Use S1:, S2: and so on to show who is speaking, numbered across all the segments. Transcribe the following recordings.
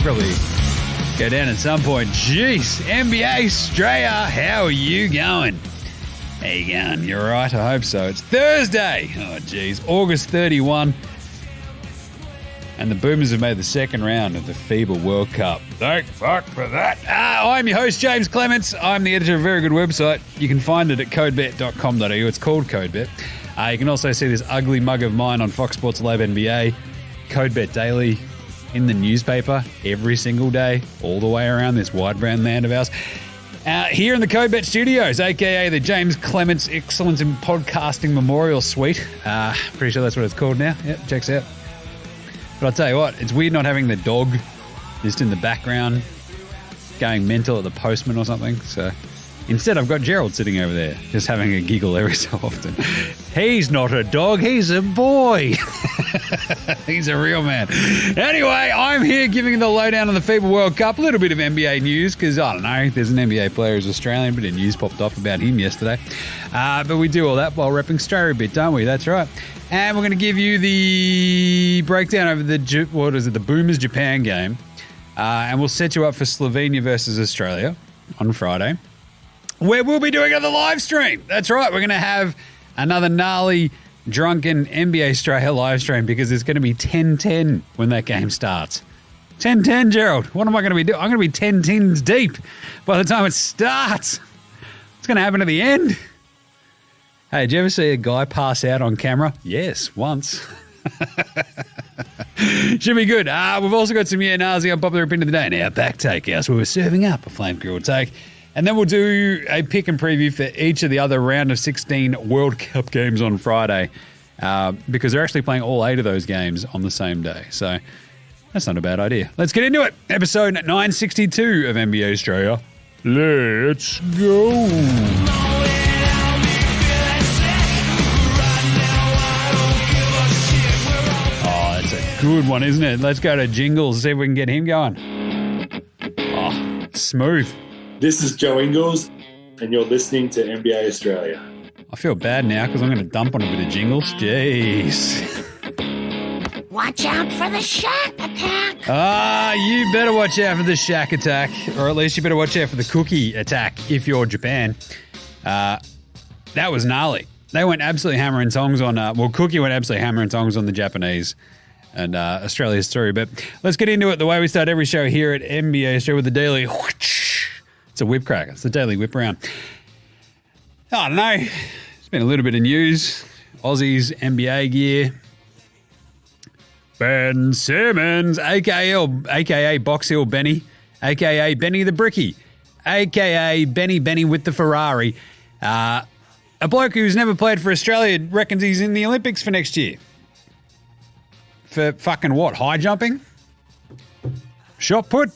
S1: probably go down at some point. Jeez, NBA Straya, how are you going? How you going? You all right? I hope so. It's Thursday. Oh, jeez. August 31. And the Boomers have made the second round of the FIBA World Cup. Thank fuck for that. I'm your host, James Clements. I'm the editor of a very good website. You can find it at codebet.com.au. It's called CodeBet. You can also see this ugly mug of mine on Fox Sports Live NBA. CodeBet Daily in the newspaper every single day, all the way around this wide brown land of ours. Here in the CodeBet studios, a.k.a. the James Clements Excellence in Podcasting Memorial Suite. Pretty sure that's what it's called now. Yep, checks out. But I'll tell you what, it's weird not having the dog just in the background going mental at the postman or something. So instead, I've got Gerald sitting over there just having a giggle every so often. He's not a dog, he's a boy. He's a real man. Anyway, I'm here giving the lowdown on the FIBA World Cup. A little bit of NBA news because, I don't know, there's an NBA player who's Australian. A bit of news popped up about him yesterday. But we do all that while repping Straya a bit, don't we? That's right. And we're going to give you the breakdown over the Boomers-Japan game. And we'll set you up for Slovenia versus Australia on Friday, where we'll be doing another live stream. That's right. We're going to have another gnarly, drunken NBA Straya live stream because it's going to be 10-10 when that game starts. 10-10, Gerald. What am I going to be doing? I'm going to be 10 tins deep by the time it starts. What's going to happen at the end? Hey, did you ever see a guy pass out on camera? Yes, once. Should be good. We've also got some Nazi unpopular opinion of the day in OUTBACK Takehouse where we're serving up a flame grilled take. And then we'll do a pick and preview for each of the other round of 16 World Cup games on Friday because they're actually playing all 8 of those games on the same day. So that's not a bad idea. Let's get into it. Episode 962 of NBA Straya. Let's go. Good one, isn't it? Let's go to Jingles, see if we can get him going. Oh, smooth.
S2: This is Joe Ingles, and you're listening to NBA Australia.
S1: I feel bad now because I'm going to dump on a bit of Jingles. Jeez.
S3: Watch out for the Shack attack.
S1: You better watch out for the Shack attack, or at least you better watch out for the Cookie attack if you're Japan. That was gnarly. They went absolutely hammer and tongs on, Cookie went absolutely hammer and tongs on the Japanese. And Australia's through. But let's get into it the way we start every show here at NBA Australia with the daily. It's a whip cracker. It's the daily whip around. I don't know. It's been a little bit of news. Aussies NBA gear. Ben Simmons, a.k.a. Box Hill Benny, a.k.a. Benny the Bricky, a.k.a. Benny with the Ferrari. A bloke who's never played for Australia reckons he's in the Olympics for next year. For fucking what? High jumping? Shot put?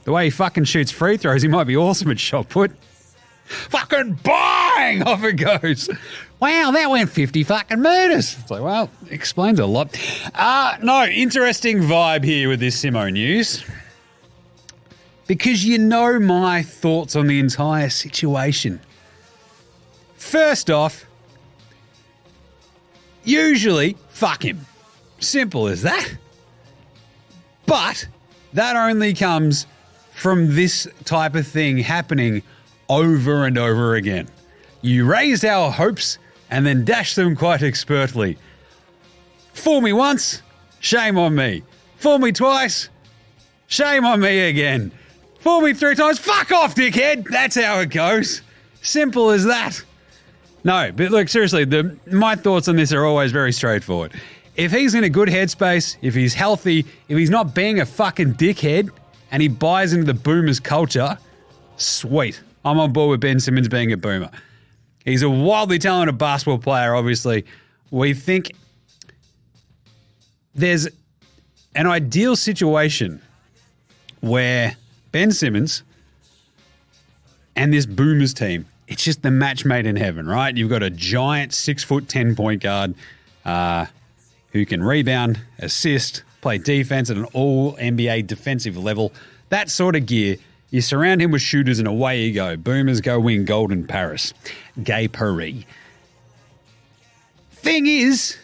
S1: The way he fucking shoots free throws, he might be awesome at shot put. Fucking bang! Off it goes. Wow, that went 50 fucking meters. It's like, well, explains a lot. No, interesting vibe here with this Simo news. Because you know my thoughts on the entire situation. First off, usually, fuck him. Simple as that. But that only comes from this type of thing happening over and over again. You raise our hopes and then dash them quite expertly. Fool me once, shame on me. Fool me twice, shame on me again. Fool me 3 times, fuck off, dickhead. That's how it goes. Simple as that. No, but look, seriously, my thoughts on this are always very straightforward. If he's in a good headspace, if he's healthy, if he's not being a fucking dickhead and he buys into the Boomers culture, sweet. I'm on board with Ben Simmons being a Boomer. He's a wildly talented basketball player, obviously. We think there's an ideal situation where Ben Simmons and this Boomers team, it's just the match made in heaven, right? You've got a giant 6'10" point guard who can rebound, assist, play defense at an all-NBA defensive level. That sort of gear. You surround him with shooters and away you go. Boomers go win gold in Paris. Gay Paris. Thing is,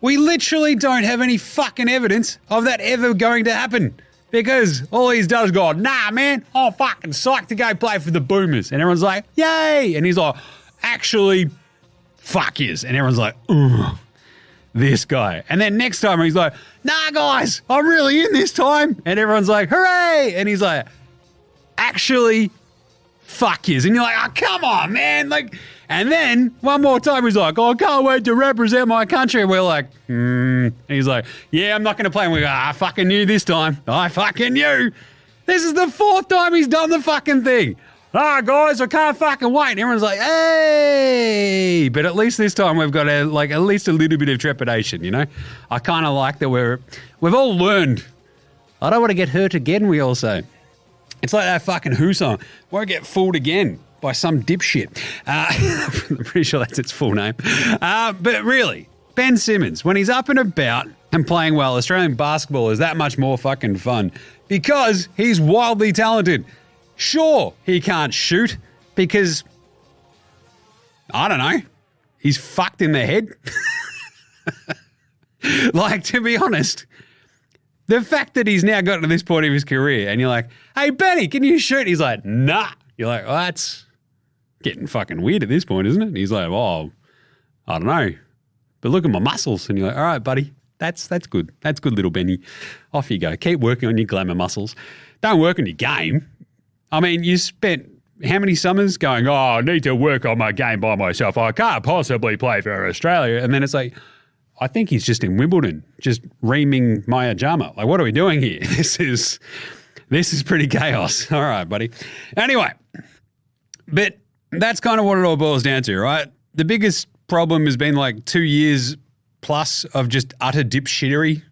S1: we literally don't have any fucking evidence of that ever going to happen. Because all he's done is go, nah, man, I'm fucking psyched to go play for the Boomers. And everyone's like, yay. And he's like, actually, fuck yes. And everyone's like, ugh, this guy. And then next time he's like, nah, guys, I'm really in this time. And everyone's like, hooray. And he's like, actually, fuck yes. And you're like, oh, come on, man. Like, and then one more time he's like, oh, I can't wait to represent my country. And we're like, And he's like, yeah, I'm not going to play. And we go, I fucking knew this time. I fucking knew. This is the fourth time he's done the fucking thing. Guys, I can't fucking wait. And everyone's like, hey. But at least this time we've got at least a little bit of trepidation, you know? I kind of like that we've all learned. I don't want to get hurt again, we all say. It's like that fucking Who song. Won't get fooled again by some dipshit. I'm pretty sure that's its full name. But really, Ben Simmons, when he's up and about and playing well, Australian basketball is that much more fucking fun because he's wildly talented. Sure, he can't shoot because, I don't know, he's fucked in the head. Like, to be honest, the fact that he's now gotten to this point of his career and you're like, hey, Benny, can you shoot? He's like, nah. You're like, well, that's getting fucking weird at this point, isn't it? And he's like, oh, I don't know. But look at my muscles. And you're like, all right, buddy, that's good. That's good, little Benny. Off you go. Keep working on your glamour muscles. Don't work on your game. I mean, you spent how many summers going, oh, I need to work on my game by myself. I can't possibly play for Australia. And then it's like, I think he's just in Wimbledon, just reaming Maya Jama. Like, what are we doing here? This is pretty chaos. All right, buddy. Anyway, but that's kind of what it all boils down to, right? The biggest problem has been like 2 years plus of just utter dipshittery,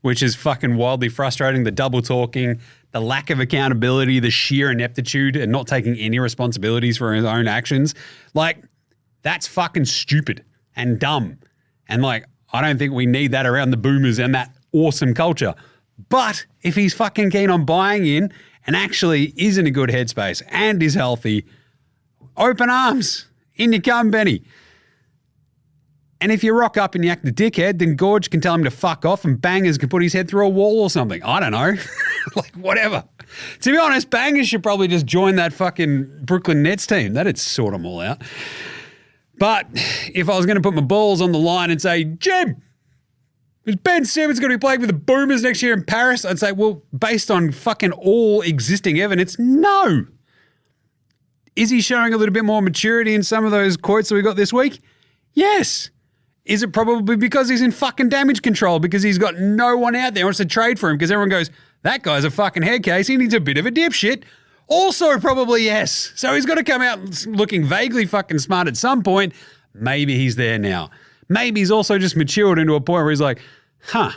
S1: which is fucking wildly frustrating. The double talking, the lack of accountability, the sheer ineptitude and not taking any responsibilities for his own actions. Like, that's fucking stupid and dumb. And like, I don't think we need that around the Boomers and that awesome culture. But if he's fucking keen on buying in and actually is in a good headspace and is healthy, open arms. In you come, Benny. And if you rock up and you act a dickhead, then Gorge can tell him to fuck off and Bangers can put his head through a wall or something. I don't know. Like, whatever. To be honest, Bangers should probably just join that fucking Brooklyn Nets team. That'd sort them all out. But if I was going to put my balls on the line and say, Jim, is Ben Simmons going to be playing with the Boomers next year in Paris? I'd say, well, based on fucking all existing evidence, no. Is he showing a little bit more maturity in some of those quotes that we got this week? Yes. Is it probably because he's in fucking damage control because he's got no one out there who wants to trade for him because everyone goes, that guy's a fucking head case, he needs a bit of a dipshit? Also probably yes. So he's got to come out looking vaguely fucking smart at some point. Maybe he's there now. Maybe he's also just matured into a point where he's like, yeah,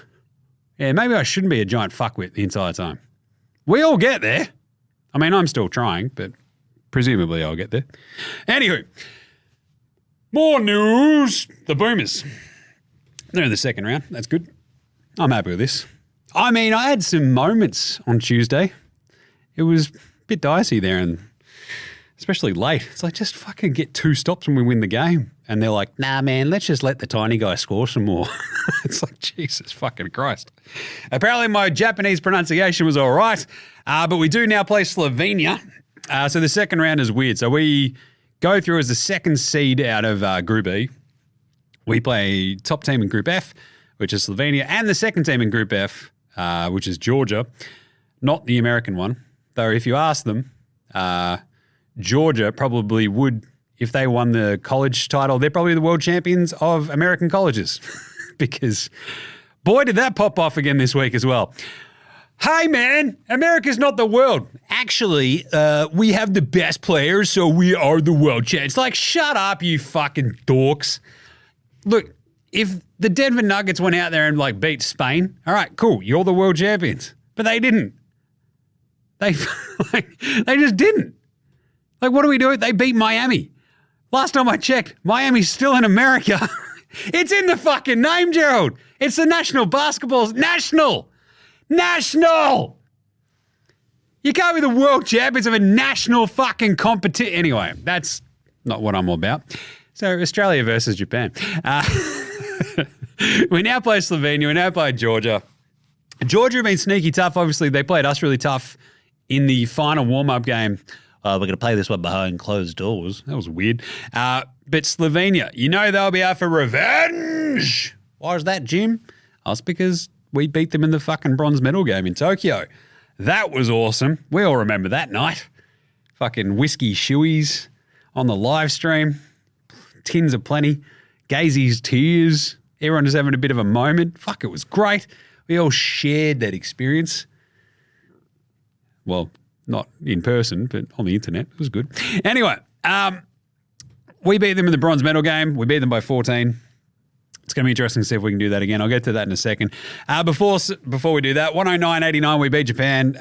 S1: maybe I shouldn't be a giant fuckwit the entire time. We all get there. I mean, I'm still trying, but presumably I'll get there. Anywho, more news. The Boomers. They're in the second round. That's good. I'm happy with this. I mean, I had some moments on Tuesday. It was bit dicey there, and especially late. It's like, just fucking get 2 stops when we win the game. And they're like, nah, man, let's just let the tiny guy score some more. It's like, Jesus fucking Christ. Apparently my Japanese pronunciation was all right, but we do now play Slovenia. So the second round is weird. So we go through as the second seed out of Group E. We play top team in Group F, which is Slovenia, and the second team in Group F, which is Georgia, not the American one. Though if you ask them, Georgia probably would, if they won the college title, they're probably the world champions of American colleges because, boy, did that pop off again this week as well. Hey, man, America's not the world. Actually, we have the best players, so we are the world champions. Like, shut up, you fucking dorks. Look, if the Denver Nuggets went out there and, like, beat Spain, all right, cool, you're the world champions. But they didn't. They just didn't. Like, what do we do? They beat Miami. Last time I checked, Miami's still in America. It's in the fucking name, Gerald. It's the National Basketball. National. You can't be the world champions of a national fucking competition. Anyway, that's not what I'm all about. So Australia versus Japan. We now play Slovenia. We now play Georgia. Georgia have been sneaky tough. Obviously, they played us really tough in the final warm-up game. We're going to play this one behind closed doors. That was weird. But Slovenia, they'll be out for revenge. Why is that, Jim? Oh, it's because we beat them in the fucking bronze medal game in Tokyo. That was awesome. We all remember that night. Fucking whiskey shoeies on the live stream. Tins aplenty. Gazy's tears. Everyone just having a bit of a moment. Fuck, it was great. We all shared that experience. Well, not in person, but on the internet. It was good. Anyway, we beat them in the bronze medal game. We beat them by 14. It's going to be interesting to see if we can do that again. I'll get to that in a second. Before we do that, 109-89, we beat Japan.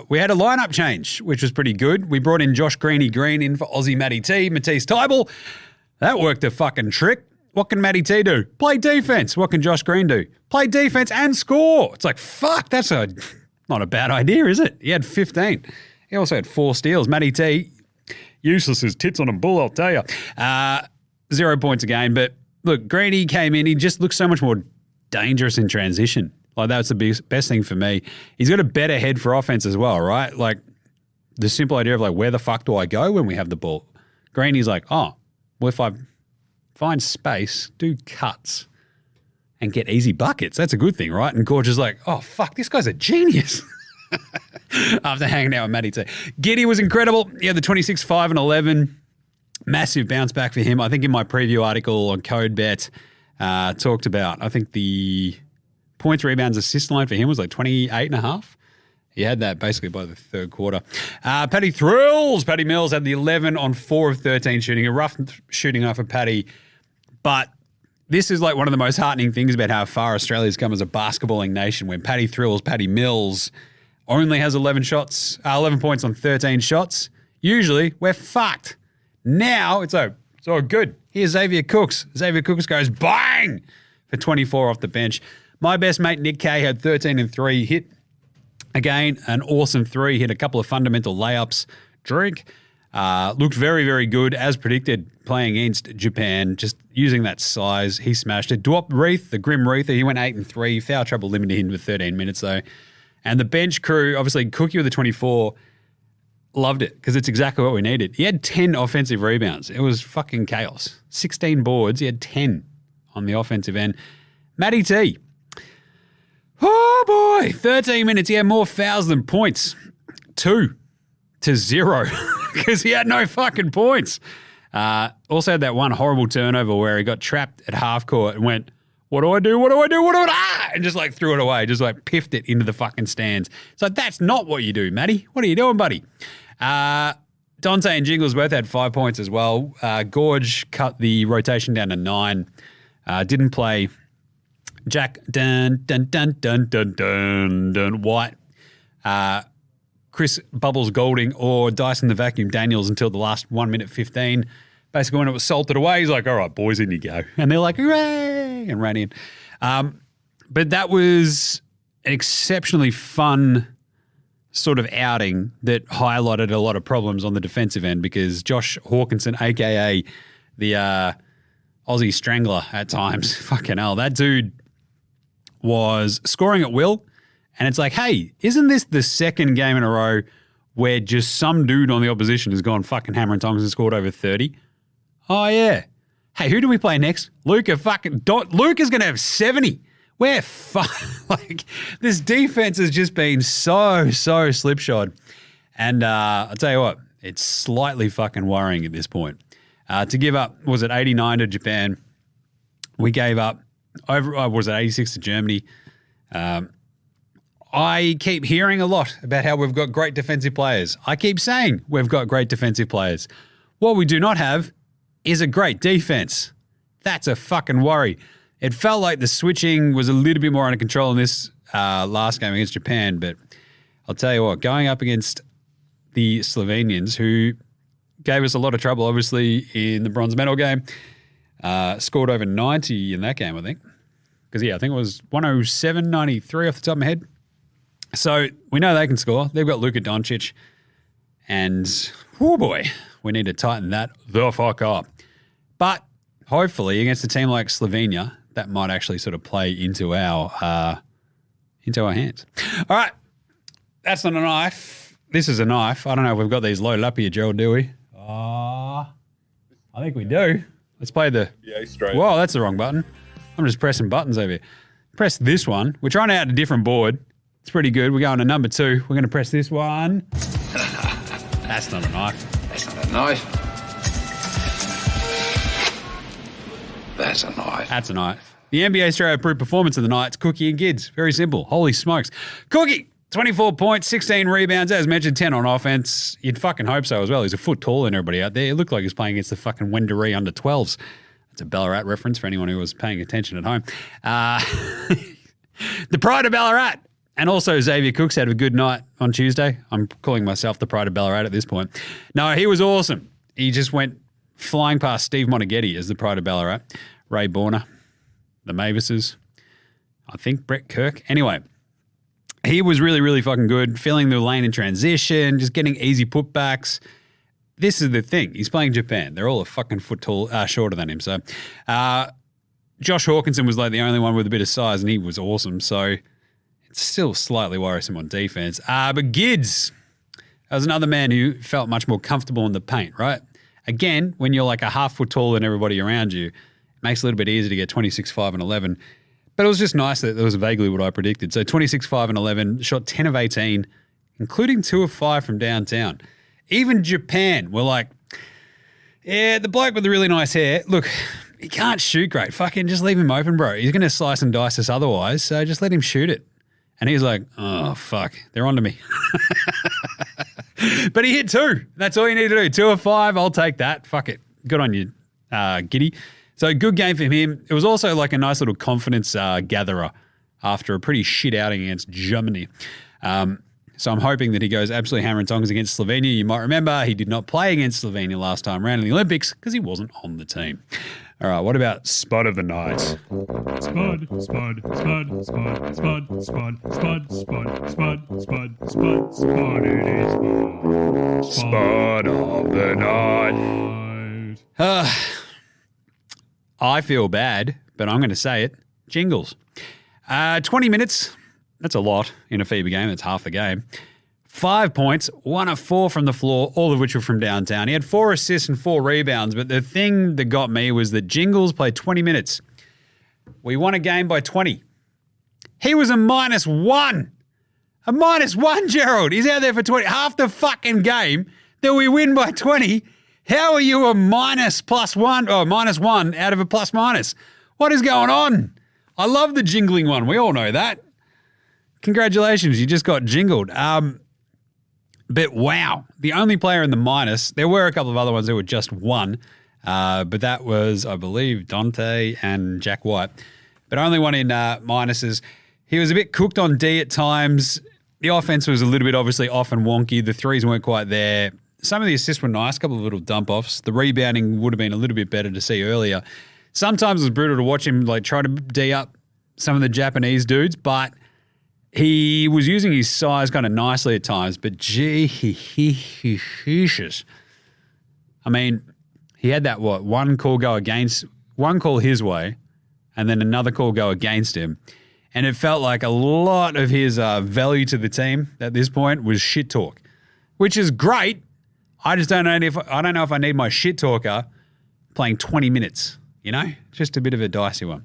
S1: We had a lineup change, which was pretty good. We brought in Josh Green in for Aussie Matty T, Matisse Tybal. That worked a fucking trick. What can Matty T do? Play defense. What can Josh Green do? Play defense and score. It's like, fuck, that's not a bad idea, is it? He had 15. He also had 4 steals. Matty T, useless as tits on a bull, I'll tell you. 0 points a game, but look, Greeny came in. He just looks so much more dangerous in transition. Like, that's the best thing for me. He's got a better head for offense as well, right? Like, the simple idea of, like, where the fuck do I go when we have the ball? Greeny's like, well, if I find space, do cuts, and get easy buckets, that's a good thing, right? And Gorge is like, oh, fuck, this guy's a genius. After hanging out with Matty T. Giddy was incredible. He had the 26, 5, and 11. Massive bounce back for him. I think in my preview article on CodeBet, talked about, I think the points, rebounds, assist line for him was like 28.5. He had that basically by the third quarter. Paddy Mills had the 11 on 4 of 13 shooting. A rough shooting off of Paddy. But this is like one of the most heartening things about how far Australia's come as a basketballing nation, when Paddy Mills only has 11 points on 13 shots. Usually we're fucked. Now it's all good. Here's Xavier Cooks. Xavier Cooks goes bang for 24 off the bench. My best mate Nick Kay had 13 and 3. Hit again an awesome 3. Hit a couple of fundamental layups. Looked very, very good as predicted playing against Japan. Just using that size, he smashed it. Dwop Reith, the Grim Reither, he went 8 and 3. Foul trouble limited him to 13 minutes though. And the bench crew, obviously Cookie with the 24. Loved it because it's exactly what we needed. He had 10 offensive rebounds. It was fucking chaos. 16 boards. He had 10 on the offensive end. Matty T. Oh, boy. 13 minutes. He had more fouls than points. 2-0 because he had no fucking points. Also had that one horrible turnover where he got trapped at half court and went, what do I do? And just like threw it away. Just like piffed it into the fucking stands. So that's not what you do, Matty. What are you doing, buddy? Dante and Jingles both had 5 points as well. Gorge cut the rotation down to 9. Didn't play Jack White, Chris Bubbles Golding, or Dyson the Vacuum Daniels until the last 1 minute 15. Basically, when it was salted away, he's like, all right, boys, in you go. And they're like, hooray, and ran in. But that was an exceptionally fun sort of outing that highlighted a lot of problems on the defensive end because Josh Hawkinson, a.k.a. the Aussie Strangler at times, fucking hell, that dude was scoring at will. And it's like, hey, isn't this the second game in a row where just some dude on the opposition has gone fucking hammer and tongs and scored over 30? Oh, yeah. Hey, who do we play next? Luka's going to have 70. We're like, this defense has just been so slipshod. And I'll tell you what, it's slightly fucking worrying at this point. To give up, was it 89 to Japan? We gave up over, was it 86 to Germany? I keep hearing a lot about how we've got great defensive players. I keep saying we've got great defensive players. What we do not have is a great defense. That's a fucking worry. It felt like the switching was a little bit more under control in this last game against Japan, but I'll tell you what, going up against the Slovenians, who gave us a lot of trouble, obviously, in the bronze medal game, scored over 90 in that game, I think. Because, I think it was 107-93 off the top of my head. So we know they can score. They've got Luka Doncic, and, oh boy, we need to tighten that the fuck up. But hopefully against a team like Slovenia, that might actually sort of play into our into our hands. All right. That's not a knife. This is a knife. I don't know if we've got these loaded up here, Gerald, do we? I think we do. Let's play the...
S2: Yeah, straight.
S1: Whoa, that's the wrong button. I'm just pressing buttons over here. Press this one. We're trying out a different board. It's pretty good. We're going to number 2. We're going to press this one. That's not a knife.
S4: That's not a knife. That's a knife.
S1: That's a knife. The NBA Australia approved performance of the night. It's Cookie and Gids. Very simple. Holy smokes. Cookie, 24 points, 16 rebounds. As mentioned, 10 on offense. You'd fucking hope so as well. He's a foot taller than everybody out there. It looked like he was playing against the fucking Wendouree under 12s. That's a Ballarat reference for anyone who was paying attention at home. The pride of Ballarat. And also Xavier Cooks had a good night on Tuesday. I'm calling myself the pride of Ballarat at this point. No, he was awesome. He just went flying past Steve Monaghetti as the pride of Ballarat. Ray Borner, the Mavises, I think Brett Kirk. Anyway, he was really, really fucking good, filling the lane in transition, just getting easy putbacks. This is the thing. He's playing Japan. They're all a fucking foot tall, shorter than him. So Josh Hawkinson was like the only one with a bit of size, and he was awesome. So it's still slightly worrisome on defense. But Gids, that was another man who felt much more comfortable in the paint, right? Again, when you're like a half foot taller than everybody around you, it makes it a little bit easier to get 26, 5, and 11. But it was just nice that was vaguely what I predicted. So 26, 5, and 11, shot 10 of 18, including 2 of 5 from downtown. Even Japan were like, yeah, the bloke with the really nice hair, look, he can't shoot great. Fucking just leave him open, bro. He's going to slice and dice us otherwise, so just let him shoot it. And he's like, oh, fuck, they're onto me. But he hit 2. That's all you need to do. 2 of 5, I'll take that. Fuck it. Good on you, Giddy. So good game for him. It was also like a nice little confidence gatherer after a pretty shit outing against Germany. So I'm hoping that he goes absolutely hammer and tongs against Slovenia. You might remember he did not play against Slovenia last time around in the Olympics because he wasn't on the team. All right, what about Spud of the Night?
S5: Spud, spud, spud, spud, spud, spud, spud, spud, spud, spud, spud, spud, it is
S1: Spud of the Night. I feel bad, but I'm going to say it. Jingles. 20 minutes. That's a lot in a FIBA game. That's half the game. 5 points, 1 of 4 from the floor, all of which were from downtown. He had 4 assists and 4 rebounds, but the thing that got me was that Jingles played 20 minutes. We won a game by 20. He was a -1. A -1, Gerald. He's out there for 20. Half the fucking game that we win by 20. How are you a -+1 or -1 out of a +-? What is going on? I love the jingling one. We all know that. Congratulations, you just got jingled. But wow, the only player in the minus, there were a couple of other ones that were just 1, but that was, I believe, Dante and Jack White. But only one in minuses. He was a bit cooked on D at times. The offense was a little bit obviously off and wonky. The threes weren't quite there. Some of the assists were nice, a couple of little dump-offs. The rebounding would have been a little bit better to see earlier. Sometimes it was brutal to watch him like try to D up some of the Japanese dudes, but he was using his size kind of nicely at times. But Jesus. I mean, he had that, one call his way and then another call go against him. And it felt like a lot of his value to the team at this point was shit talk, which is great. I just don't know if I need my shit talker playing 20 minutes, you know? Just a bit of a dicey one.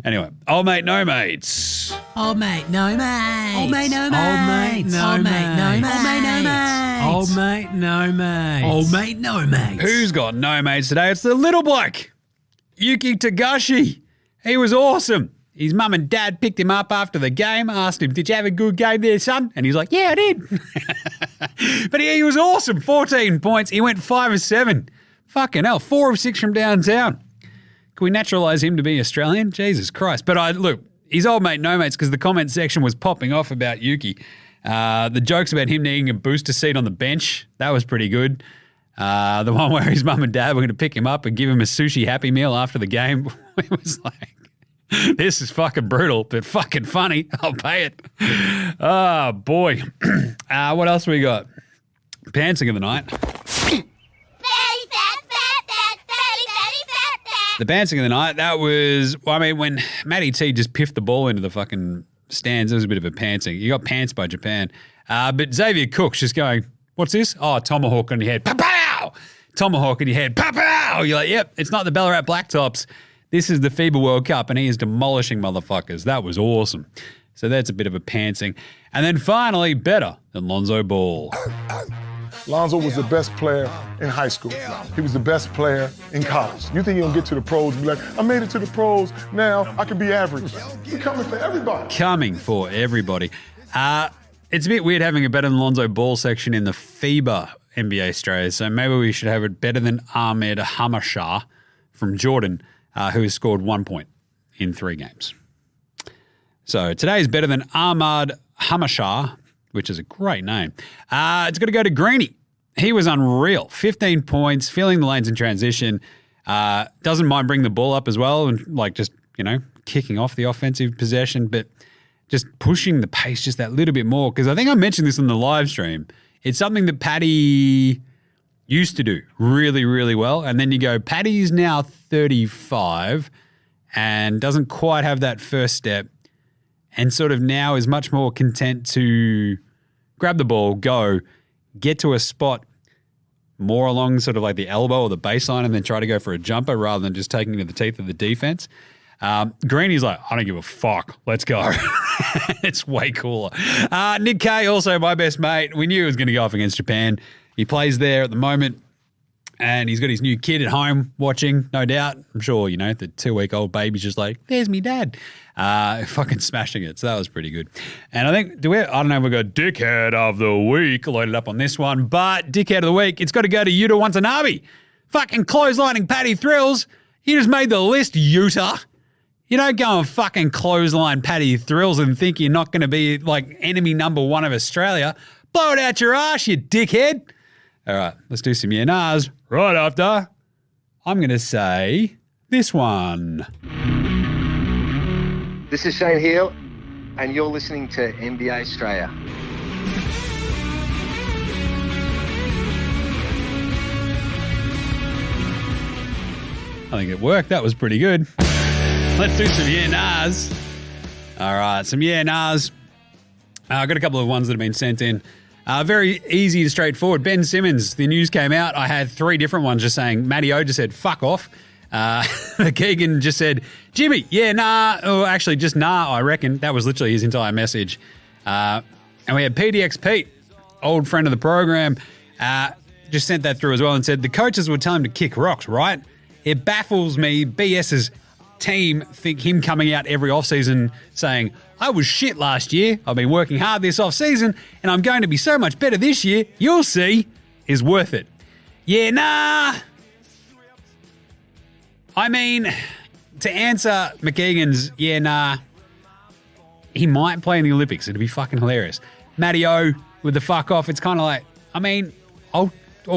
S1: Anyway, old mate, no mates.
S6: Old mate, no mates.
S5: Old mate, no mates.
S6: Old mate, no mates.
S5: Old mate, no mates.
S6: Old mate, no mates.
S5: Old mate, no mates.
S1: Who's got no mates today? It's the little bloke, Yuki Tagashi. He was awesome. His mum and dad picked him up after the game, asked him, did you have a good game there, son? And he's like, yeah, I did. But he was awesome. 14 points. He went 5 of 7. Fucking hell, 4 of 6 from downtown. Can we naturalise him to be Australian? Jesus Christ. But look, he's old mate, no mates, because the comment section was popping off about Yuki. The jokes about him needing a booster seat on the bench, that was pretty good. The one where his mum and dad were going to pick him up and give him a sushi Happy Meal after the game, it was like, this is fucking brutal, but fucking funny. I'll pay it. Oh, boy. What else we got? Pantsing of the night. The pantsing of the night, that was, when Matty T just piffed the ball into the fucking stands. It was a bit of a pantsing. You got pants by Japan. But Xavier Cook's just going, what's this? Oh, tomahawk on your head. Pow! Tomahawk on your head. Pow! You're like, yep, it's not the Ballarat Blacktops. This is the FIBA World Cup, and he is demolishing motherfuckers. That was awesome. So that's a bit of a pantsing. And then finally, better than Lonzo Ball.
S7: Lonzo was the best player in high school. He was the best player in college. You think he'll get to the pros and be like, I made it to the pros, now I can be average. He's coming for everybody.
S1: Coming for everybody. It's a bit weird having a better than Lonzo Ball section in the FIBA NBA Australia, so maybe we should have it better than Ahmed Hamashah from Jordan, who has scored 1 point in 3 games. So today is better than Ahmad Hamashah, which is a great name. It's got to go to Greeny. He was unreal. 15 points, filling the lanes in transition. Doesn't mind bringing the ball up as well and like just, kicking off the offensive possession, but just pushing the pace just that little bit more. Because I think I mentioned this on the live stream. It's something that Paddy used to do really, really well. And then you go, Paddy's now 35 and doesn't quite have that first step. And sort of now is much more content to grab the ball, go, get to a spot more along sort of like the elbow or the baseline and then try to go for a jumper rather than just taking to the teeth of the defense. Greeny's like, I don't give a fuck. Let's go. It's way cooler. Nick Kay, also my best mate. We knew he was going to go off against Japan. He plays there at the moment. And he's got his new kid at home watching, no doubt. I'm sure, the 2-week-old baby's just like, there's me dad. Fucking smashing it. So that was pretty good. And I think, I don't know if we've got Dickhead of the Week loaded up on this one, but Dickhead of the Week, it's got to go to Yuta Watanabe. Fucking clotheslining Paddy Thrills. You just made the list, Yuta. You don't go and fucking clothesline Paddy Thrills and think you're not going to be like enemy number 1 of Australia. Blow it out your ass, you dickhead. All right, let's do some yeah nahs right after. I'm going to say this one.
S8: This is Shane Heal, and you're listening to NBA Australia.
S1: I think it worked. That was pretty good. Let's do some yeah nahs. All right, some yeah nahs. I've got a couple of ones that have been sent in. Very easy and straightforward. Ben Simmons, the news came out. I had 3 different ones just saying, Matty O just said, fuck off. Keegan just said, Jimmy, yeah, nah. Or actually just nah, I reckon. That was literally his entire message. And we had PDX Pete, old friend of the program, just sent that through as well and said, the coaches would tell him to kick rocks, right? It baffles me. BS's team think him coming out every offseason saying, I was shit last year. I've been working hard this offseason and I'm going to be so much better this year. You'll see, is worth it. Yeah, nah. I mean, to answer McKeegan's yeah, nah, he might play in the Olympics. It'd be fucking hilarious. Matty O with the fuck off. It's kind of like, I mean, I'll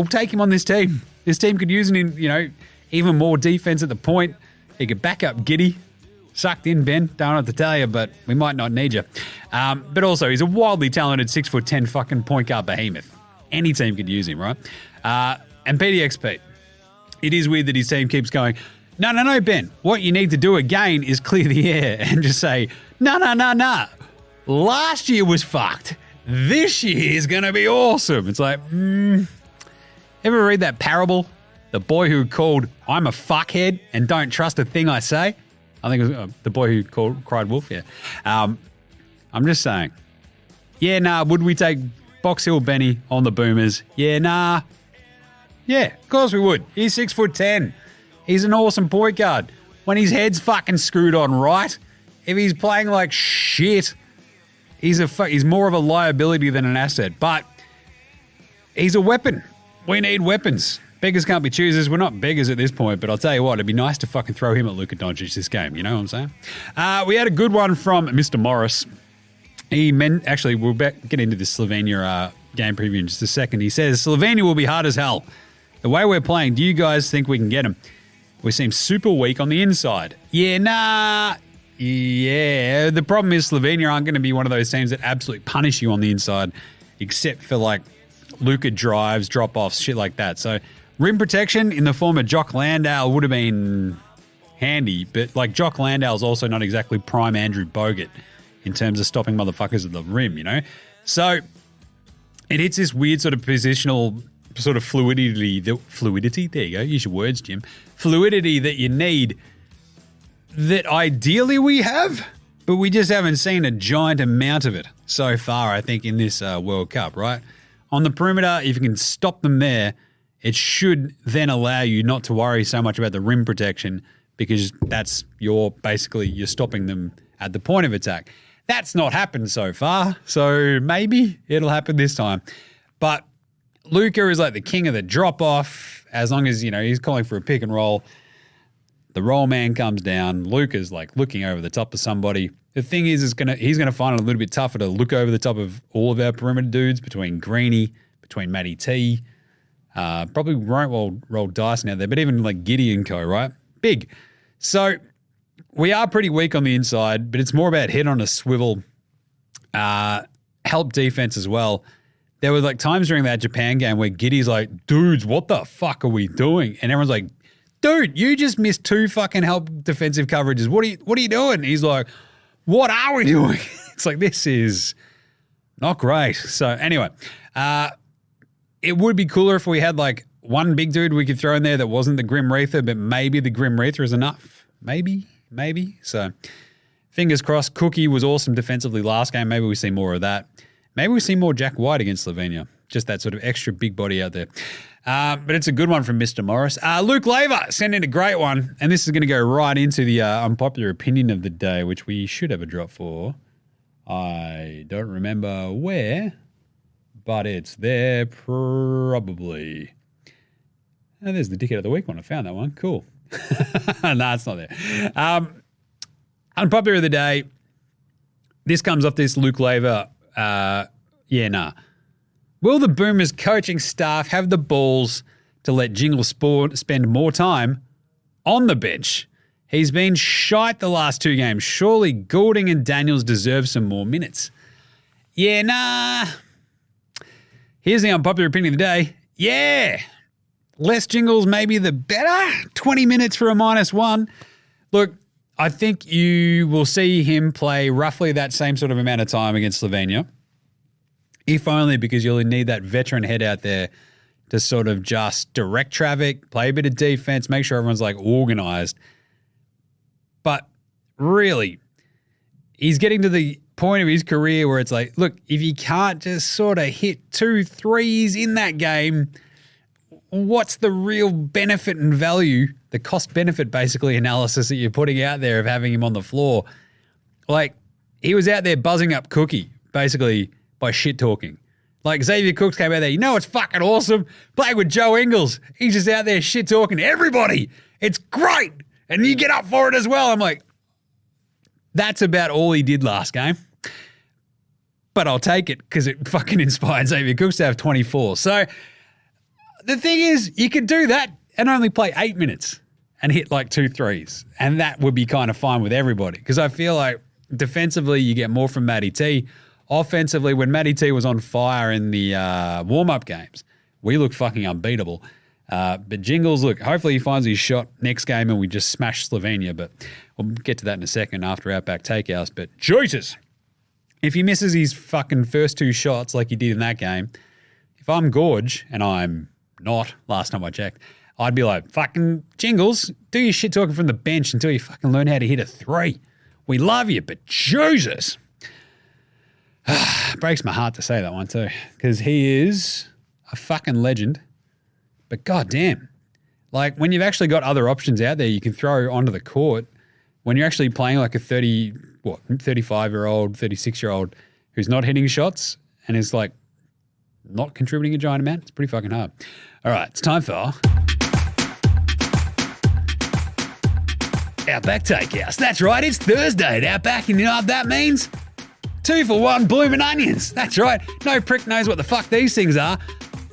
S1: take him on this team. This team could use even more defense at the point. He could back up Giddy. Sucked in, Ben. Don't know what to tell you, but we might not need you. But also, he's a wildly talented 6'10" fucking point guard behemoth. Any team could use him, right? And PDX Pete, it is weird that his team keeps going, no, Ben. What you need to do again is clear the air and just say, no. Last year was fucked. This year is going to be awesome. It's like, ever read that parable? The boy who called, I'm a fuckhead and don't trust a thing I say? I think it was the boy who cried wolf, yeah. I'm just saying. Yeah, nah, would we take Box Hill Benny on the Boomers? Yeah, nah. Yeah, of course we would. He's 6'10". He's an awesome point guard. When his head's fucking screwed on right, if he's playing like shit, he's more of a liability than an asset. But he's a weapon. We need weapons. Beggars can't be choosers. We're not beggars at this point, but I'll tell you what, it'd be nice to fucking throw him at Luka Doncic this game. You know what I'm saying? We had a good one from Mr. Morris. Actually, we'll get into this Slovenia game preview in just a second. He says, Slovenia will be hard as hell. The way we're playing, do you guys think we can get them? We seem super weak on the inside. Yeah, nah. Yeah. The problem is Slovenia aren't going to be one of those teams that absolutely punish you on the inside, except for like Luka drives, drop-offs, shit like that. So rim protection in the form of Jock Landale would have been handy, but like Jock Landale's also not exactly prime Andrew Bogut. in terms of stopping motherfuckers at the rim, you know? So it hits this weird sort of positional sort of fluidity, there you go, use your words, Jim, fluidity that you need that ideally we have, but we just haven't seen a giant amount of it so far, I think, in this World Cup, right? On the perimeter, if you can stop them there, it should then allow you not to worry so much about the rim protection because you're stopping them at the point of attack. That's not happened so far, so maybe it'll happen this time. But Luka is like the king of the drop-off as long as, you know, he's calling for a pick and roll. The roll man comes down. Luka's like looking over the top of somebody. The thing is he's gonna find it a little bit tougher to look over the top of all of our perimeter dudes between Greeny, between Matty T. Probably won't roll Dyson out there, but even like Giddy and co, right? Big. So we are pretty weak on the inside, but it's more about head on a swivel, help defense as well. There were like times during that Japan game where Giddy's like, dudes, what the fuck are we doing? And everyone's like, dude, you just missed 2 fucking help defensive coverages. What are you doing? And he's like, what are we doing? It's like, this is not great. So anyway, it would be cooler if we had like one big dude we could throw in there that wasn't the Grim Reaper, but maybe the Grim Reaper is enough. Maybe. So fingers crossed. Cookie was awesome defensively last game. Maybe we see more of that. Maybe we see more Jack White against Slovenia. Just that sort of extra big body out there. But it's a good one from Mr. Morris. Luke Laver sent in a great one, and this is going to go right into the unpopular opinion of the day, which we should have a drop for. I don't remember where, but it's there probably. And there's the dickhead of the week one. I found that one. Cool. No, it's not there. Unpopular of the day. This comes off this Luke Laver. Will the Boomers coaching staff have the balls to let Jingle spend more time on the bench? He's been shite the last 2 games. Surely Goulding and Daniels deserve some more minutes. Here's the unpopular opinion of the day. Yeah. Less Jingles may be the better. 20 minutes for a -1. Look, I think you will see him play roughly that same sort of amount of time against Slovenia, if only because you'll need that veteran head out there to sort of just direct traffic, play a bit of defense, make sure everyone's like organized. But really, he's getting to the point of his career where it's like, look, if you can't just sort of hit 2 threes in that game, what's the real benefit and value, the cost-benefit basically analysis that you're putting out there of having him on the floor? Like, he was out there buzzing up Cookie, basically, by shit-talking. Like, Xavier Cooks came out there, you know it's fucking awesome, playing with Joe Ingles. He's just out there shit-talking to everybody. It's great. And you get up for it as well. I'm like, that's about all he did last game. But I'll take it because it fucking inspired Xavier Cooks to have 24. So the thing is, you could do that and only play 8 minutes and hit like 2 threes. And that would be kind of fine with everybody. Because I feel like defensively, you get more from Matty T. Offensively, when Matty T was on fire in the warm-up games, we looked fucking unbeatable. But Jingles, look, hopefully he finds his shot next game and we just smash Slovenia. But we'll get to that in a second after Outback Takehouse. But Jesus, if he misses his fucking first 2 shots like he did in that game, if I'm Gorge, and I'm not, last time I checked, I'd be like, fucking Jingles, do your shit talking from the bench until you fucking learn how to hit a 3. We love you, but Jesus. Breaks my heart to say that one too, because he is a fucking legend. But goddamn, like when you've actually got other options out there you can throw onto the court, when you're actually playing like a 35-year-old, 36-year-old who's not hitting shots and is like not contributing a giant amount, it's pretty fucking hard. All right, it's time for Outback Takehouse. That's right, it's Thursday at Outback, and you know what that means? 2 for 1 blooming onions. That's right. No prick knows what the fuck these things are.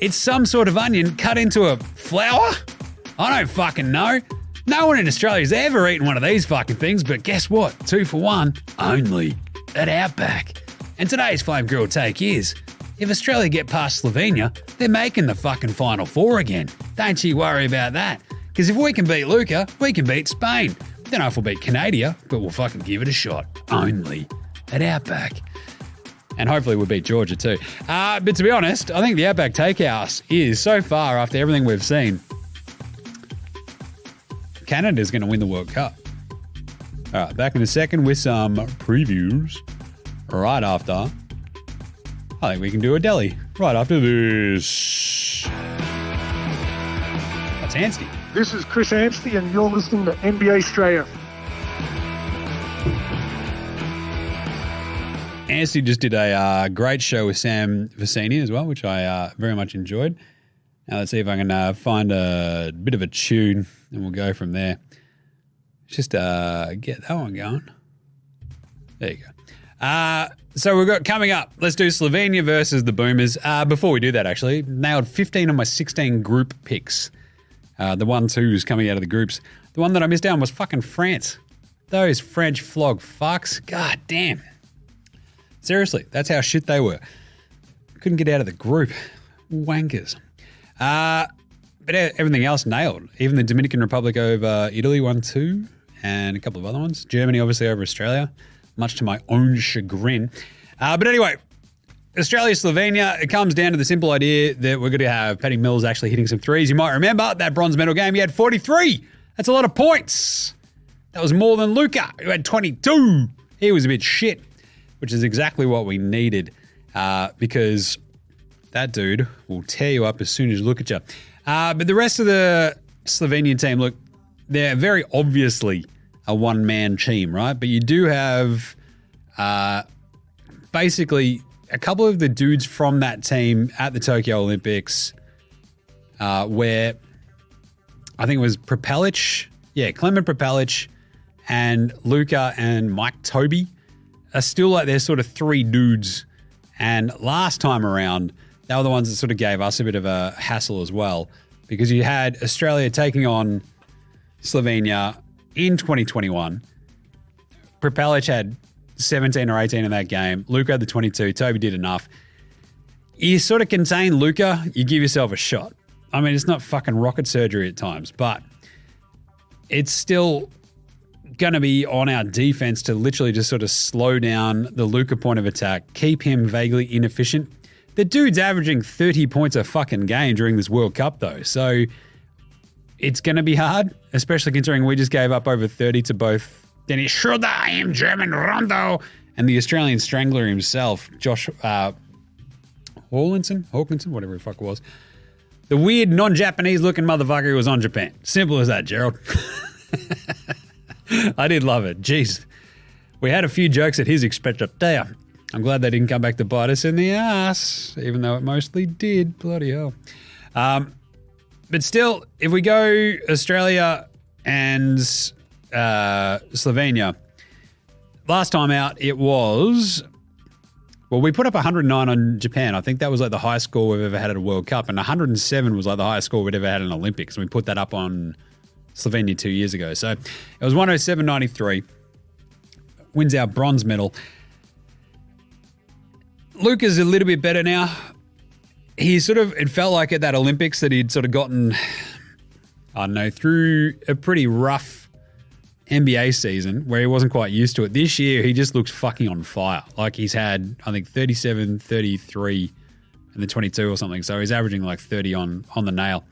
S1: It's some sort of onion cut into a flour? I don't fucking know. No one in Australia's ever eaten one of these fucking things, but guess what? 2 for 1 only at Outback. And today's Flame Grilled take is, if Australia get past Slovenia, they're making the fucking Final Four again. Don't you worry about that. Because if we can beat Luka, we can beat Spain. Don't know if we'll beat Canada, but we'll fucking give it a shot. Only at Outback. And hopefully we'll beat Georgia too. But to be honest, I think the Outback Takehouse is, so far, after everything we've seen, Canada's going to win the World Cup. All right, back in a second with some previews right after. I think we can do a deli right after this. That's Anstey.
S9: This is Chris Anstey, and you're listening to NBA Straya.
S1: Anstey just did a great show with Sam Vecini as well, which I very much enjoyed. Now let's see if I can find a bit of a tune, and we'll go from there. Just get that one going. There you go. So we've got coming up, let's do Slovenia versus the Boomers. Before we do that, actually, nailed 15 of my 16 group picks. The 1-2s coming out of the groups. The one that I missed out on was fucking France. Those French flog fucks. God damn. Seriously, that's how shit they were. Couldn't get out of the group. Wankers. But everything else nailed. Even the Dominican Republic over Italy 1-2 and a couple of other ones. Germany obviously over Australia, much to my own chagrin. But anyway, Australia-Slovenia, it comes down to the simple idea that we're going to have Paddy Mills actually hitting some threes. You might remember that bronze medal game, he had 43. That's a lot of points. That was more than Luka, who had 22. He was a bit shit, which is exactly what we needed because that dude will tear you up as soon as you look at you. But the rest of the Slovenian team, look, they're very obviously a one-man team, right? But you do have basically a couple of the dudes from that team at the Tokyo Olympics where I think it was Prepelic, Clement Prepelic and Luka and Mike Toby are still like they're sort of three dudes. And last time around, they were the ones that sort of gave us a bit of a hassle as well because you had Australia taking on Slovenia in 2021. Prepelic had 17 or 18 in that game. Luka had the 22. Toby did enough. You sort of contain Luka, you give yourself a shot. I mean, it's not fucking rocket surgery at times, but it's still going to be on our defense to literally just sort of slow down the Luka point of attack, keep him vaguely inefficient. The dude's averaging 30 points a fucking game during this World Cup, though. So it's going to be hard, especially considering we just gave up over 30 to both Dennis Schroeder, I am German Rondo, and the Australian Strangler himself, Josh Hawkinson, whatever the fuck it was. The weird non-Japanese looking motherfucker who was on Japan. Simple as that, Gerald. I did love it. Jeez. We had a few jokes at his expense up there. I'm glad they didn't come back to bite us in the ass, even though it mostly did. Bloody hell. But still, if we go Australia and Slovenia, last time out it was, well, we put up 109 on Japan. I think that was like the highest score we've ever had at a World Cup, and 107 was like the highest score we'd ever had in Olympics. And we put that up on Slovenia 2 years ago. So it was 107.93. Wins our bronze medal. Luka's a little bit better now. It felt like at that Olympics that he'd sort of gotten, I don't know, through a pretty rough NBA season where he wasn't quite used to it. This year, he just looks fucking on fire. Like he's had, I think, 37, 33, and the 22 or something. So he's averaging like 30 on the nail.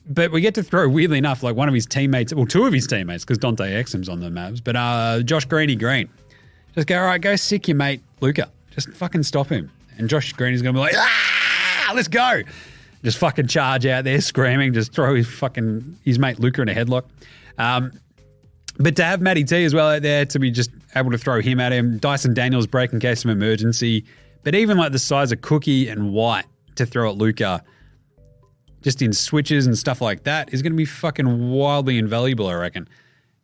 S1: But we get to throw, weirdly enough, like one of his teammates, well, two of his teammates, because Dante Exum's on the Mavs, but Josh Green. Just go, all right, go sick your mate, Luka. Just fucking stop him. And Josh Green's going to be like, let's go. Just fucking charge out there screaming, just throw his mate Luka in a headlock. But to have Matty T as well out there to be just able to throw him at him, Dyson Daniels break in case of emergency, but even like the size of Cookie and White to throw at Luka, just in switches and stuff like that, is going to be fucking wildly invaluable, I reckon.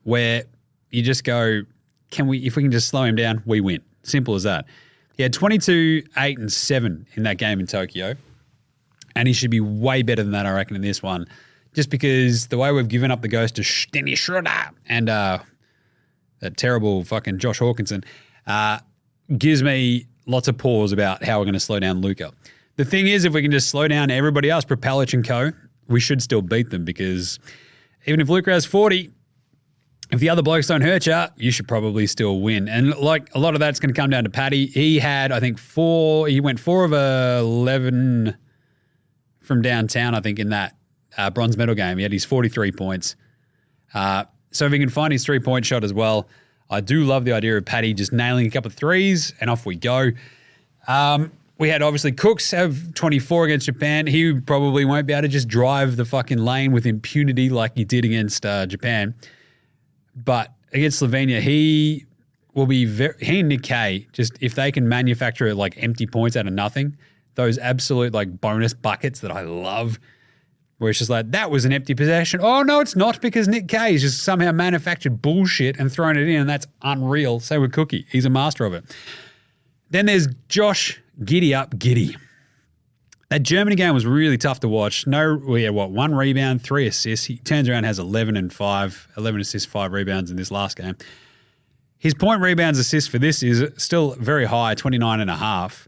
S1: Where you just go, if we can just slow him down, we win. Simple as that. He had 22, 8, and 7 in that game in Tokyo. And he should be way better than that, I reckon, in this one. Just because the way we've given up the ghost to Dennis Schroeder and that terrible fucking Josh Hawkinson gives me lots of pause about how we're going to slow down Luka. The thing is, if we can just slow down everybody else, Prepelic and co., we should still beat them because even if Luka has 40, if the other blokes don't hurt you, you should probably still win. And like a lot of that's going to come down to Paddy. He had, I think, he went 4 of 11 from downtown, I think, in that bronze medal game. He had his 43 points. So if he can find his 3-point shot as well, I do love the idea of Paddy just nailing a couple of threes and off we go. We had obviously Cooks have 24 against Japan. He probably won't be able to just drive the fucking lane with impunity like he did against Japan. But against Slovenia, he will be he and Nick Kay, just if they can manufacture like empty points out of nothing, those absolute like bonus buckets that I love, where it's just like, that was an empty possession. Oh, no, it's not, because Nick Kay has just somehow manufactured bullshit and thrown it in, and that's unreal. Same with Cookie. He's a master of it. Then there's Josh Giddy Up Giddy. That Germany game was really tough to watch. We had 1 rebound, 3 assists. He turns around and has 11 assists, 5 rebounds in this last game. His point, rebounds, assists for this is still very high, 29.5.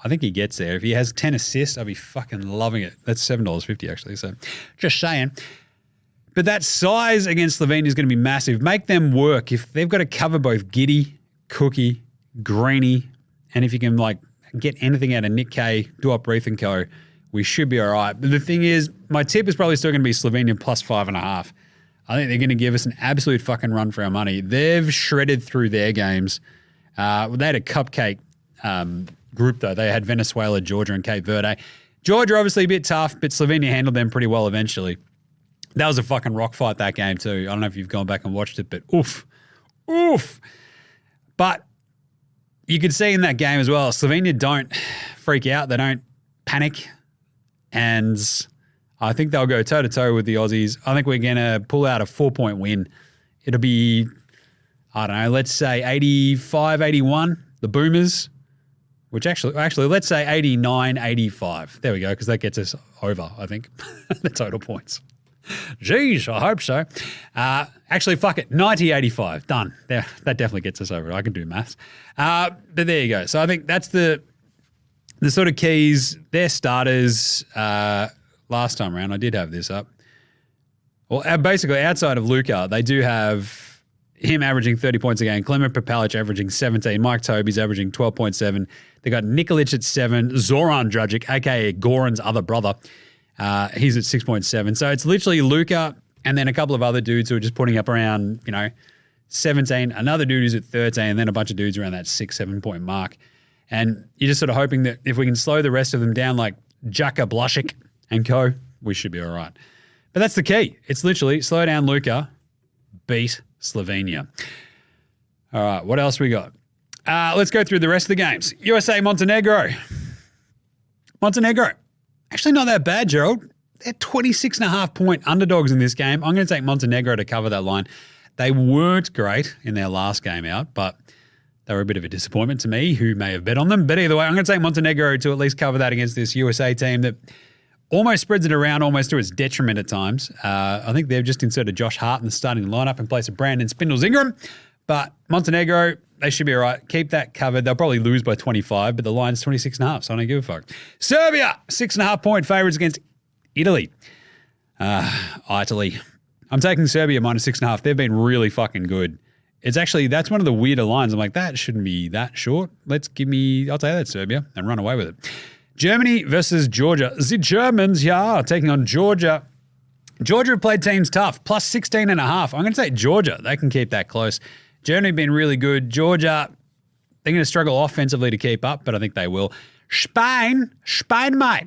S1: I think he gets there. If he has 10 assists, I'll be fucking loving it. That's $7.50 actually, so just saying. But that size against Slovenia is going to be massive. Make them work. If they've got to cover both Giddy, Cookie, Greeny, and if you can like get anything out of Nick Kay, Duop, Reith and Co., we should be all right. But the thing is, my tip is probably still going to be Slovenia plus 5.5. I think they're going to give us an absolute fucking run for our money. They've shredded through their games. They had a cupcake group, though. They had Venezuela, Georgia, and Cape Verde. Georgia, obviously a bit tough, but Slovenia handled them pretty well eventually. That was a fucking rock fight, that game, too. I don't know if you've gone back and watched it, but oof. But you could see in that game as well, Slovenia don't freak out. They don't panic. And I think they'll go toe-to-toe with the Aussies. I think we're going to pull out a 4-point win. It'll be, I don't know, let's say 85-81, the Boomers. Which actually, let's say 89-85. There we go, because that gets us over, I think, the total points. Jeez, I hope so. Actually, fuck it, 90-85. Done. There, that definitely gets us over. I can do maths. But there you go. So I think that's the sort of keys. Their starters last time around, I did have this up. Well, basically, outside of Luka, they do have him averaging 30 points a game, Clement Popalic averaging 17, Mike Toby's averaging 12.7. They got Nikolic at 7, Zoran Dragic, a.k.a. Goran's other brother. He's at 6.7. So it's literally Luka and then a couple of other dudes who are just putting up around, 17. Another dude who's at 13, and then a bunch of dudes around that 6-7 point mark. And you're just sort of hoping that if we can slow the rest of them down like Jaka Blushik and co, we should be all right. But that's the key. It's literally slow down Luka, beat Slovenia. All right, what else we got? Let's go through the rest of the games. USA, Montenegro. Actually not that bad, Gerald. They're 26.5 point underdogs in this game. I'm going to take Montenegro to cover that line. They weren't great in their last game out, but they were a bit of a disappointment to me, who may have bet on them. But either way, I'm going to take Montenegro to at least cover that against this USA team that almost spreads it around almost to its detriment at times. I think they've just inserted Josh Hart in the starting lineup in place of Brandon Spindles Ingram. But Montenegro, they should be all right. Keep that covered. They'll probably lose by 25, but the line's 26.5, so I don't give a fuck. Serbia, 6.5 point favourites against Italy. Italy. I'm taking Serbia minus 6.5. They've been really fucking good. It's actually, that's one of the weirder lines. I'm like, that shouldn't be that short. I'll take that Serbia and run away with it. Germany versus Georgia. The Germans, taking on Georgia. Georgia have played teams tough, plus 16.5. I'm going to take Georgia. They can keep that close. Germany have been really good. Georgia, they're going to struggle offensively to keep up, but I think they will. Spain, mate.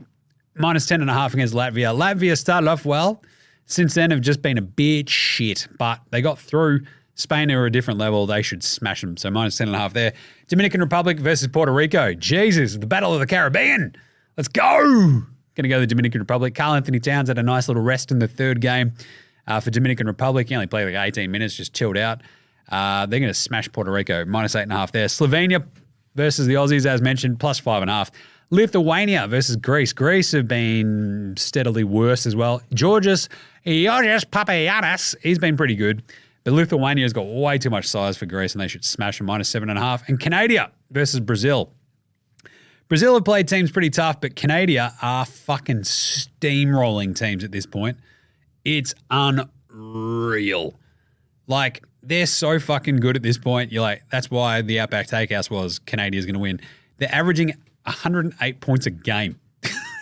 S1: Minus 10.5 against Latvia. Latvia started off well. Since then have just been a bit shit, but they got through. Spain are a different level. They should smash them. So minus 10.5 there. Dominican Republic versus Puerto Rico. Jesus, the Battle of the Caribbean. Let's go. Going to go to the Dominican Republic. Karl Anthony Towns had a nice little rest in the third game for Dominican Republic. He only played like 18 minutes, just chilled out. They're going to smash Puerto Rico. Minus 8.5 there. Slovenia versus the Aussies, as mentioned, plus 5.5. Lithuania versus Greece. Greece have been steadily worse as well. Georgios Papagiannis, he's been pretty good. But Lithuania's got way too much size for Greece, and they should smash them. Minus 7.5. And Canada versus Brazil. Brazil have played teams pretty tough, but Canada are fucking steamrolling teams at this point. It's unreal. Like, they're so fucking good at this point. You're like, that's why the Outback Takehouse was Canadia's going to win. They're averaging 108 points a game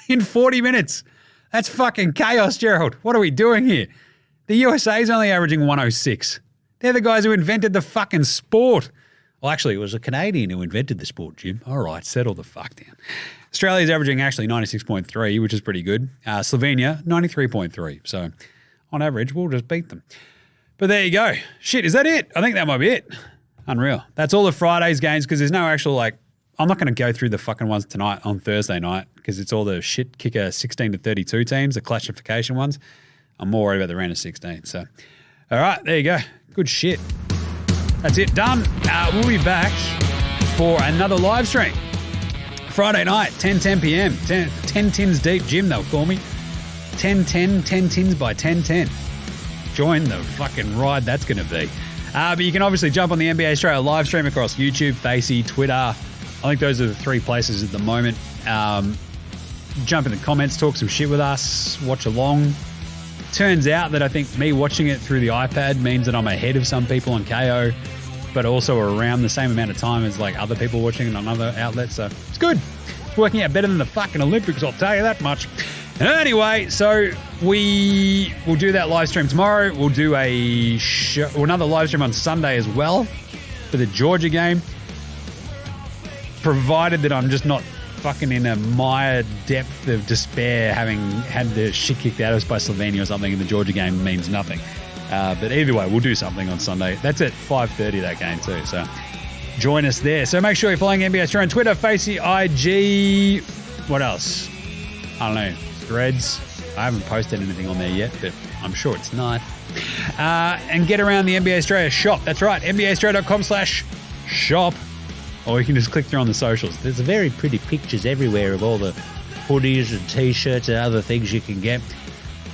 S1: in 40 minutes. That's fucking chaos, Gerald. What are we doing here? The USA's only averaging 106. They're the guys who invented the fucking sport. Well, actually, it was a Canadian who invented the sport, Jim. All right, settle the fuck down. Australia's averaging actually 96.3, which is pretty good. Slovenia, 93.3. So on average, we'll just beat them. But there you go. Shit, is that it? I think that might be it. Unreal. That's all of Friday's games because there's no actual, like, I'm not going to go through the fucking ones tonight on Thursday night because it's all the shit kicker 16 to 32 teams, the classification ones. I'm more worried about the round of 16. So, all right, there you go. Good shit. That's it. Done. We'll be back for another live stream. Friday night, 10 p.m. 10 tins deep, Jim, they'll call me. 10 tins by 10. Join the fucking ride that's going to be. But you can obviously jump on the NBA Australia live stream across YouTube, Facey, Twitter. I think those are the three places at the moment. Jump in the comments, talk some shit with us, watch along. Turns out that I think me watching it through the iPad means that I'm ahead of some people on KO, but also around the same amount of time as like other people watching it on other outlets. So it's good. It's working out better than the fucking Olympics, I'll tell you that much. Anyway, so we will do that live stream tomorrow. We'll do another live stream on Sunday as well for the Georgia game, provided that I'm just not fucking in a mire depth of despair having had the shit kicked out of us by Slovenia or something, and the Georgia game means nothing. But either way, we'll do something on Sunday. That's at 5:30 that game too, so join us there. So make sure you're following NBA Australia on Twitter, Facey, IG, what else? I don't know. Threads. I haven't posted anything on there yet, but I'm sure it's nice. And get around the NBA Australia shop. That's right, nbaaustralia.com/shop. Or you can just click through on the socials. There's very pretty pictures everywhere of all the hoodies and T-shirts and other things you can get.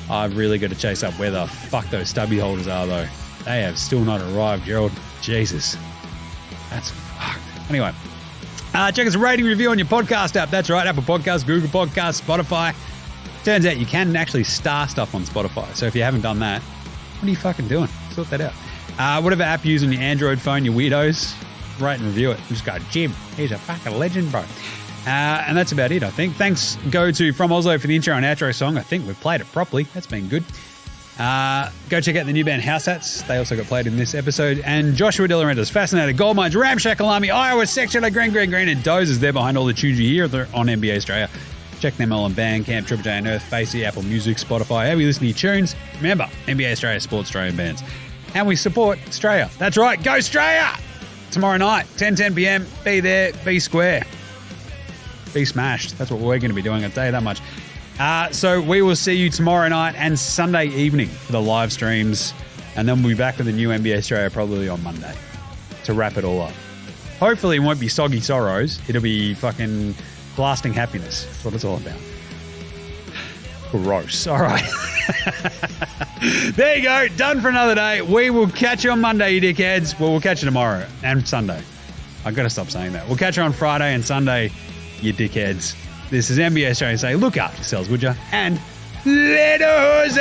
S1: I've really got to chase up where the fuck those stubby holders are, though. They have still not arrived, Gerald. Jesus. That's fucked. Anyway, check us a rating review on your podcast app. That's right, Apple Podcasts, Google Podcasts, Spotify. Turns out you can actually star stuff on Spotify. So if you haven't done that, what are you fucking doing? Sort that out. Whatever app you use on your Android phone, you weirdos, rate and review it. Just go, Jim, he's a fucking legend, bro. And that's about it, I think. Thanks go to From Oslo for the intro and outro song. I think we've played it properly. That's been good. Go check out the new band House Hats. They also got played in this episode. And Joshua De Laurentiis, Fascinated, Gold Mines, Ramshackle Army, Iowa, Section, Green, and Dozers. They're behind all the tunes you hear on NBA Australia. Check them all on Bandcamp, Triple J and Earth, Facey, Apple Music, Spotify. However you listen to your tunes, remember, NBA Australia supports Australian bands. And we support Straya. That's right, go Straya! Tomorrow night, 10 p.m. Be there, be square. Be smashed. That's what we're going to be doing, I'll tell you that much. So we will see you tomorrow night and Sunday evening for the live streams. And then we'll be back with the new NBA Australia probably on Monday to wrap it all up. Hopefully it won't be soggy sorrows. It'll be fucking blasting happiness. That's what it's all about. Gross. All right. There you go. Done for another day. We will catch you on Monday, you dickheads. Well, we'll catch you tomorrow and Sunday. I've got to stop saying that. We'll catch you on Friday and Sunday, you dickheads. This is NBA Australia. Say, look after yourselves, would you? And let us